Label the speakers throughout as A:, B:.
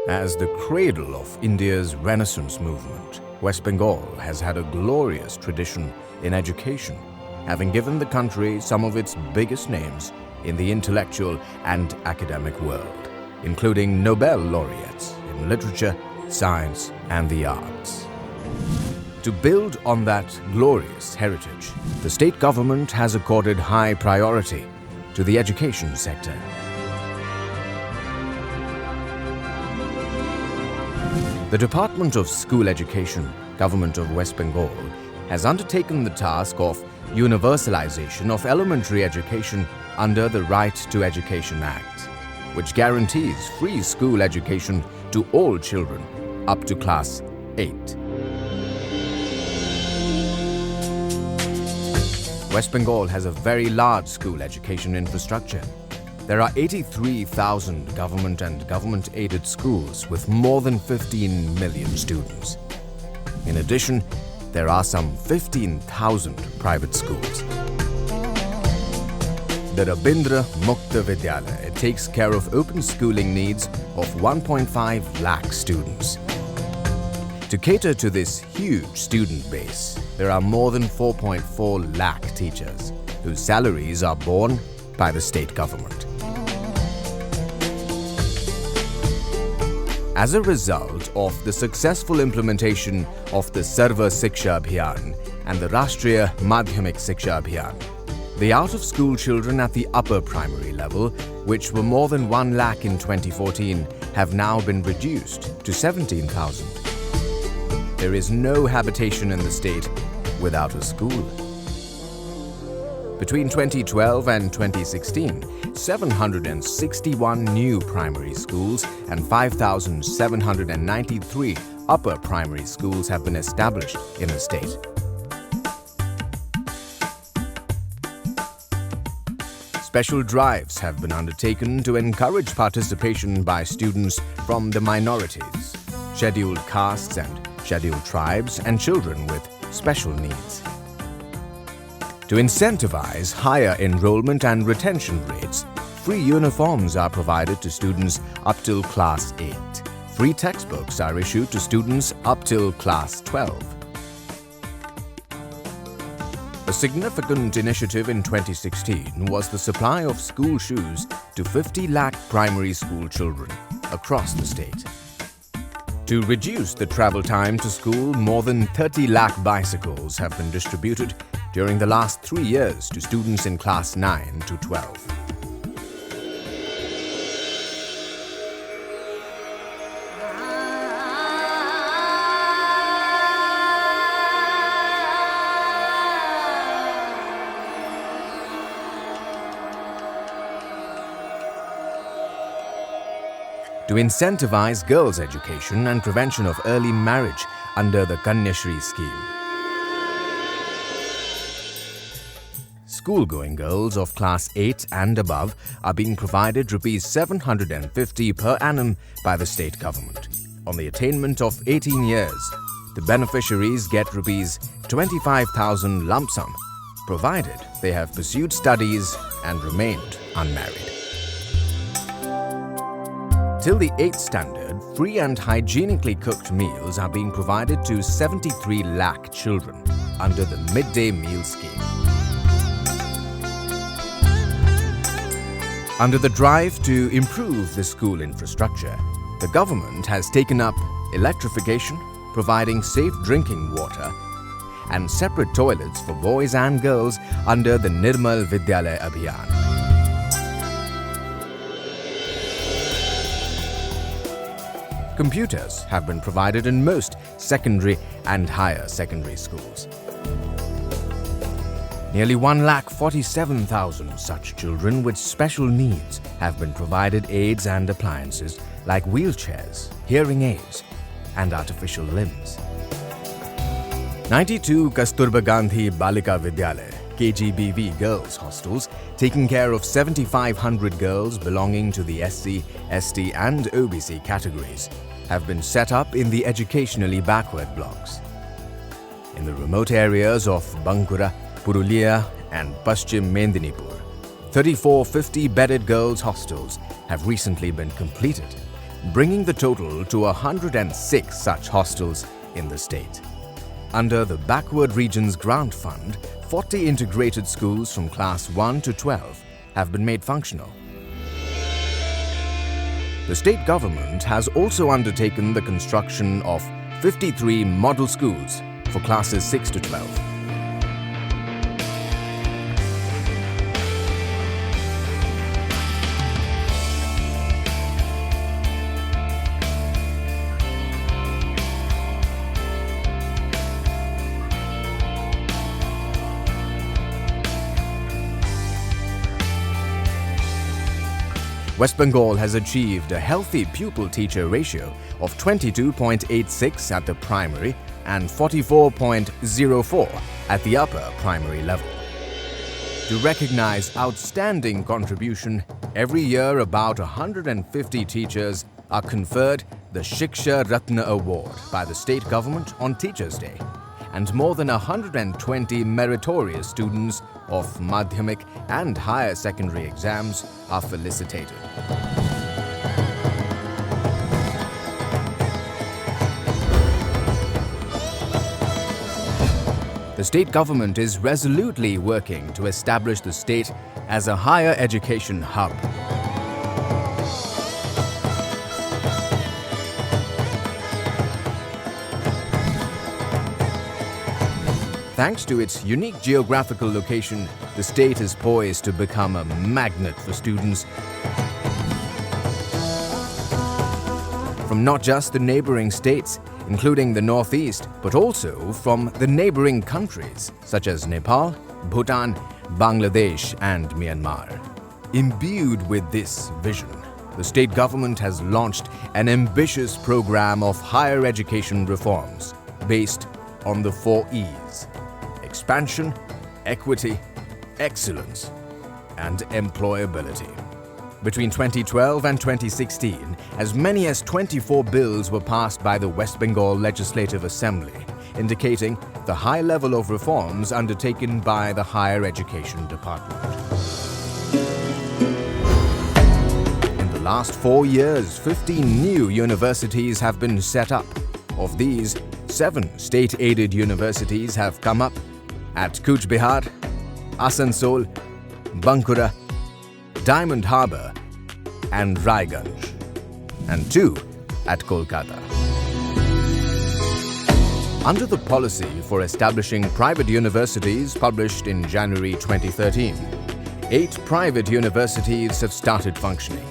A: As the cradle of India's Renaissance movement, West Bengal has had a glorious tradition in education, having given the country some of its biggest names in the intellectual and academic world, including Nobel laureates in literature, science, and the arts. To build on that glorious heritage, the state government has accorded high priority to the education sector. The Department of School Education, Government of West Bengal, has undertaken the task of universalization of elementary education under the Right to Education Act, which guarantees free school education to all children up to class 8. West Bengal has a very large school education infrastructure. There are 83,000 government and government-aided schools with more than 15 million students. In addition, there are some 15,000 private schools. The Rabindra Mukta Vidyalaya takes care of open schooling needs of 1.5 lakh students. To cater to this huge student base, there are more than 4.4 lakh teachers whose salaries are borne by the state government. As a result of the successful implementation of the Sarva Shiksha Abhiyan and the Rashtriya Madhyamik Shiksha Abhiyan, the out-of-school children at the upper primary level, which were more than 1 lakh in 2014, have now been reduced to 17,000. There is no habitation in the state without a school. Between 2012 and 2016, 761 new primary schools and 5,793 upper primary schools have been established in the state. Special drives have been undertaken to encourage participation by students from the minorities, scheduled castes and scheduled tribes, and children with special needs. To incentivize higher enrollment and retention rates, free uniforms are provided to students up till class 8. Free textbooks are issued to students up till class 12. A significant initiative in 2016 was the supply of school shoes to 50 lakh primary school children across the state. To reduce the travel time to school, more than 30 lakh bicycles have been distributed during the last 3 years to students in class 9 to 12. To incentivize girls' education and prevention of early marriage under the Kanyashri scheme. School-going girls of class 8 and above are being provided Rs 750 per annum by the state government. On the attainment of 18 years, the beneficiaries get Rs 25,000 lump sum, provided they have pursued studies and remained unmarried. Till the 8th standard, free and hygienically cooked meals are being provided to 73 lakh children under the midday meal scheme. Under the drive to improve the school infrastructure, the government has taken up electrification, providing safe drinking water, and separate toilets for boys and girls under the Nirmal Vidyalaya Abhiyan. Computers have been provided in most secondary and higher secondary schools. Nearly 1,47,000 such children with special needs have been provided aids and appliances like wheelchairs, hearing aids, and artificial limbs. 92 Kasturba Gandhi Balika Vidyalaya KGBV girls' hostels, taking care of 7,500 girls belonging to the SC, ST and OBC categories, have been set up in the educationally backward blocks. In the remote areas of Bankura, Purulia and Paschim Mendinipur, 34 50-bedded girls' hostels have recently been completed. bringing the total to 106 such hostels in the state. Under the Backward Regions Grant Fund, 40 integrated schools from class 1 to 12 have been made functional. The state government has also undertaken the construction of 53 model schools for classes 6 to 12. West Bengal has achieved a healthy pupil-teacher ratio of 22.86 at the primary and 44.04 at the upper primary level. To recognize outstanding contribution, every year about 150 teachers are conferred the Shiksha Ratna Award by the state government on Teachers' Day, and more than 120 meritorious students of Madhyamik and higher secondary exams are felicitated. The state government is resolutely working to establish the state as a higher education hub. Thanks to its unique geographical location, the state is poised to become a magnet for students from not just the neighboring states, including the Northeast, but also from the neighboring countries such as Nepal, Bhutan, Bangladesh, and Myanmar. Imbued with this vision, the state government has launched an ambitious program of higher education reforms based on the 4 E's: expansion, equity, excellence, and employability. Between 2012 and 2016, as many as 24 bills were passed by the West Bengal Legislative Assembly, indicating the high level of reforms undertaken by the Higher Education Department. In the last 4 years, 15 new universities have been set up. Of these, 7 state-aided universities have come up at Cooch Behar, Asansol, Bankura, Diamond Harbour, and Raiganj, and 2 at Kolkata. Under the policy for establishing private universities published in January 2013, 8 private universities have started functioning.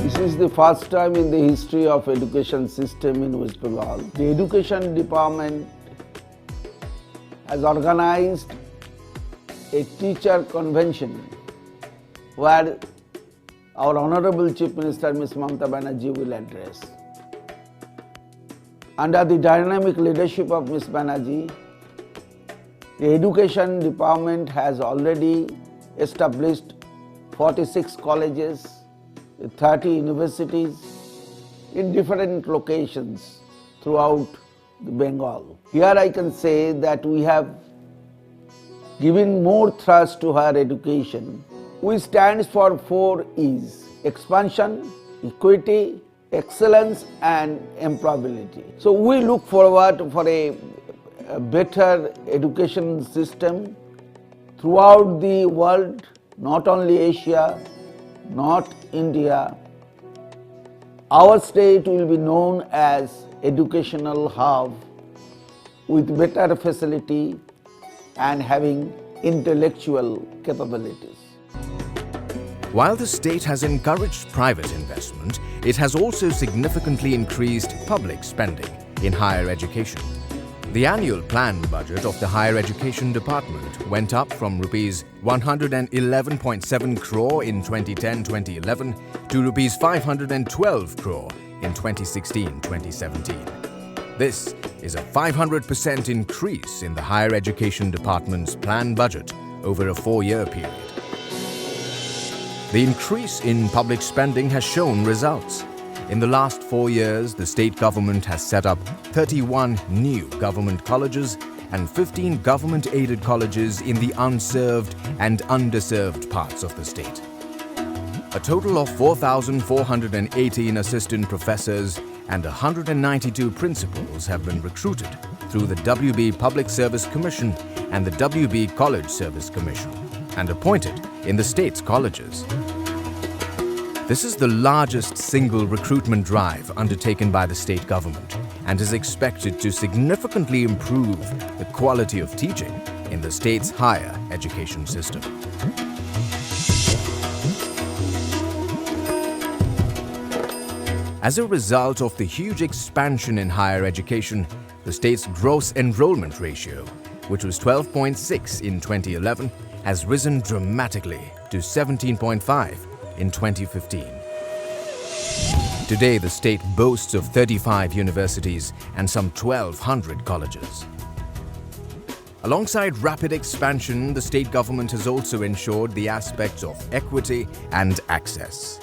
B: This is the first time in the history of education system in West Bengal. The education department has organized a teacher convention where our Honorable Chief Minister Ms. Mamata Banerjee will address. Under the dynamic leadership of Ms. Banerjee, the education department has already established 46 colleges, 30 universities in different locations throughout Bengal. Here I can say that we have given more thrust to higher education. We stand for 4 E's: expansion, equity, excellence, and employability. So we look forward for a better education system throughout the world, not only Asia, not India. Our state will be known as educational hub with better facility and having intellectual capabilities.
A: While the state has encouraged private investment, it has also significantly increased public spending in higher education. The annual planned budget of the Higher Education Department went up from Rs 111.7 crore in 2010-2011 to Rs 512 crore in 2016-2017. This is a 500% increase in the Higher Education Department's planned budget over a 4-year period. The increase in public spending has shown results. In the last 4 years, the state government has set up 31 new government colleges and 15 government-aided colleges in the unserved and underserved parts of the state. A total of 4,418 assistant professors and 192 principals have been recruited through the WB Public Service Commission and the WB College Service Commission and appointed in the state's colleges. This is the largest single recruitment drive undertaken by the state government and is expected to significantly improve the quality of teaching in the state's higher education system. As a result of the huge expansion in higher education, the state's gross enrollment ratio, which was 12.6 in 2011, has risen dramatically to 17.5 in 2015. Today, the state boasts of 35 universities and some 1,200 colleges. Alongside rapid expansion, the state government has also ensured the aspects of equity and access.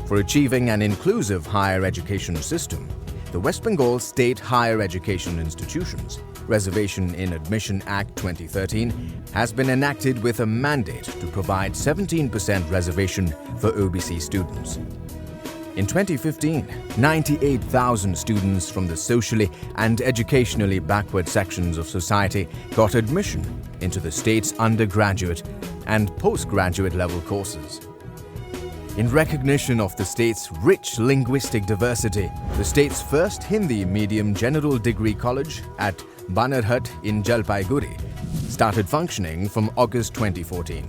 A: For achieving an inclusive higher education system, the West Bengal State Higher Education Institutions Reservation in Admission Act 2013 has been enacted with a mandate to provide 17% reservation for OBC students. In 2015, 98,000 students from the socially and educationally backward sections of society got admission into the state's undergraduate and postgraduate level courses. In recognition of the state's rich linguistic diversity, the state's first Hindi medium general degree college at Banarhat in Jalpaiguri started functioning from August 2014.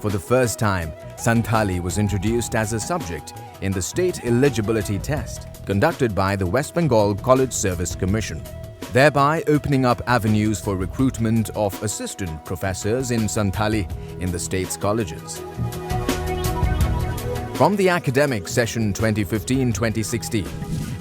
A: For the first time, Santhali was introduced as a subject in the state eligibility test conducted by the West Bengal College Service Commission, thereby opening up avenues for recruitment of assistant professors in Santhali in the state's colleges. From the academic session 2015-2016,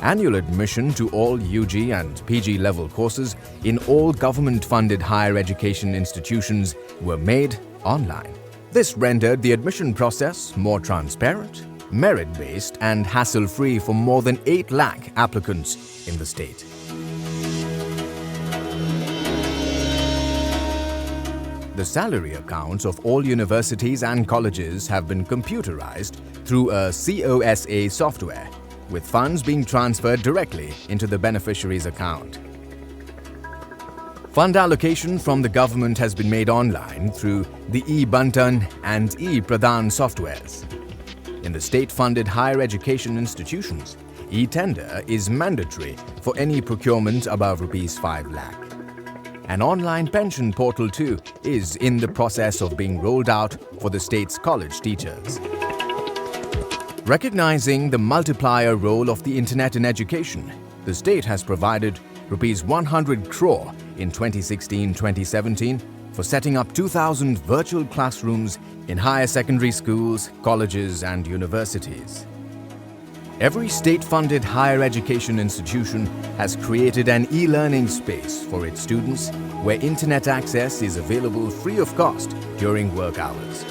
A: annual admission to all UG and PG level courses in all government-funded higher education institutions were made online. This rendered the admission process more transparent, merit-based and hassle-free for more than 8 lakh applicants in the state. The salary accounts of all universities and colleges have been computerized through a COSA software, with funds being transferred directly into the beneficiary's account. Fund allocation from the government has been made online through the e-Bantan and e-Pradhan softwares. In the state-funded higher education institutions, e-tender is mandatory for any procurement above ₹5 lakh. An online pension portal too is in the process of being rolled out for the state's college teachers. Recognizing the multiplier role of the internet in education, the state has provided ₹100 crore in 2016-2017 for setting up 2,000 virtual classrooms in higher secondary schools, colleges and universities. Every state-funded higher education institution has created an e-learning space for its students where internet access is available free of cost during work hours.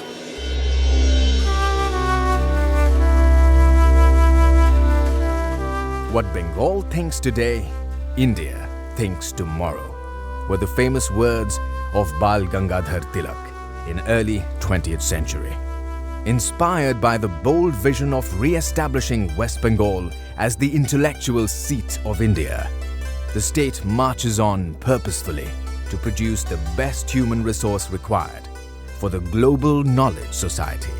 A: What Bengal thinks today, India thinks tomorrow, were the famous words of Bal Gangadhar Tilak in early 20th century. Inspired by the bold vision of re-establishing West Bengal as the intellectual seat of India, the state marches on purposefully to produce the best human resource required for the global knowledge society.